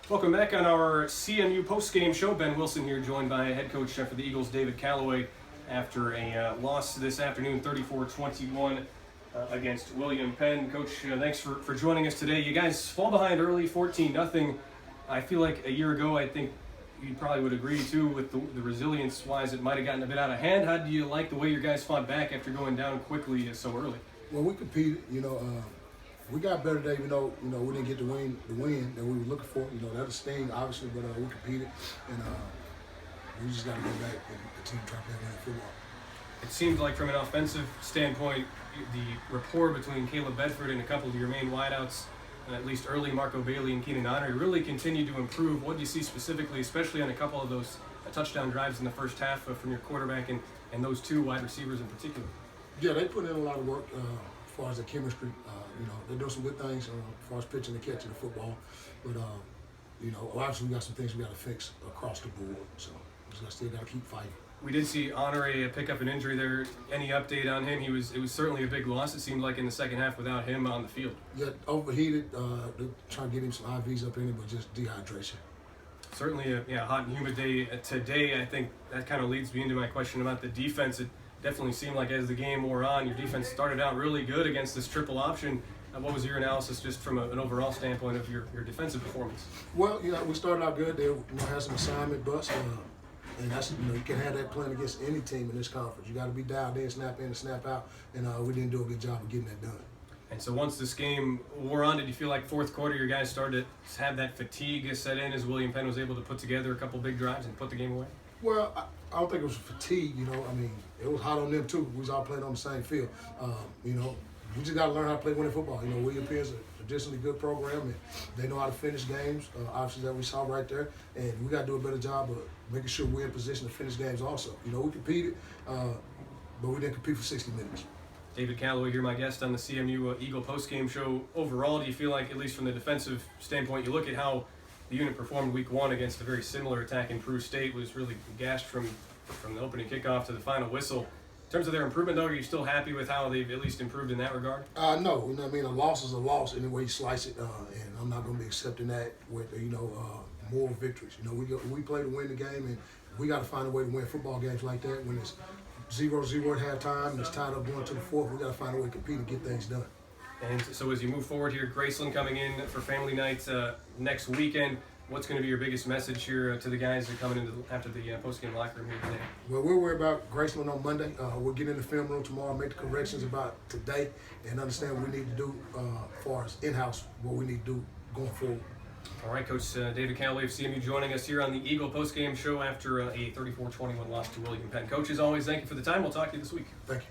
Welcome back on our CMU postgame show. Ben Wilson here, joined by head coach for the Eagles, David Calloway, after a loss this afternoon, 34-21 against William Penn. Coach, thanks for joining us today. You guys fall behind early, 14-0. I feel like a year ago, I think you probably would agree, too, with the resilience-wise, it might have gotten a bit out of hand. How do you like the way your guys fought back after going down quickly so early? Well, we competed, we got better today, even though, we didn't get the win that we were looking for. That was sting, obviously, but we competed, and we just got to go back and continue to try to play winning football. It seemed like from an offensive standpoint, the rapport between Caleb Bedford and a couple of your main wideouts, at least early, Marco Bailey and Keenan Honor, really continued to improve. What do you see specifically, especially on a couple of those touchdown drives in the first half from your quarterback and those two wide receivers in particular? Yeah, they put in a lot of work as far as the chemistry. They're doing some good things as far as pitching and catching the football. But, obviously we got some things we got to fix across the board. So we just still got to keep fighting. We did see Honore pick up an injury there. Any update on him? It was certainly a big loss, it seemed like, in the second half without him on the field. Yeah, overheated. They're trying to get him some IVs up in it, but just dehydration. Certainly a hot and humid day today. I think that kind of leads me into my question about the defense. It definitely seemed like as the game wore on, your defense started out really good against this triple option. What was your analysis just from an overall standpoint of your defensive performance? Well, we started out good. They had some assignment busts. And that's, you can have that playing against any team in this conference. You got to be dialed in, snap in, and snap out. And we didn't do a good job of getting that done. And so once this game wore on, did you feel like fourth quarter your guys started to have that fatigue set in as William Penn was able to put together a couple big drives and put the game away? Well, I don't think it was fatigue. It was hot on them too. We was all playing on the same field. We just got to learn how to play winning football. William Penn's a traditionally good program, and they know how to finish games. Obviously, that we saw right there, and we got to do a better job of making sure we're in position to finish games. Also, we competed, but we didn't compete for 60 minutes. David Calloway here, my guest on the CMU Eagle postgame show. Overall, do you feel like, at least from the defensive standpoint, you look at how the unit performed week one against a very similar attack in Peru State, was really gashed from the opening kickoff to the final whistle. In terms of their improvement, though, are you still happy with how they've at least improved in that regard? No. A loss is a loss any way you slice it, and I'm not going to be accepting that with, more victories. We play to win the game, and we got to find a way to win football games like that. When it's 0-0 at halftime and it's tied up going to the fourth, we got to find a way to compete and get things done. And so as you move forward here, Graceland coming in for family night next weekend. What's going to be your biggest message here to the guys that are coming in after the postgame locker room here today? Well, we'll worry about Graceland on Monday. We'll get in the film room tomorrow, make the corrections about today, and understand what we need to do as far as in-house, what we need to do going forward. All right, Coach David Calloway of CMU joining us here on the Eagle postgame show after a 34-21 loss to William Penn. Coach, as always, thank you for the time. We'll talk to you this week. Thank you.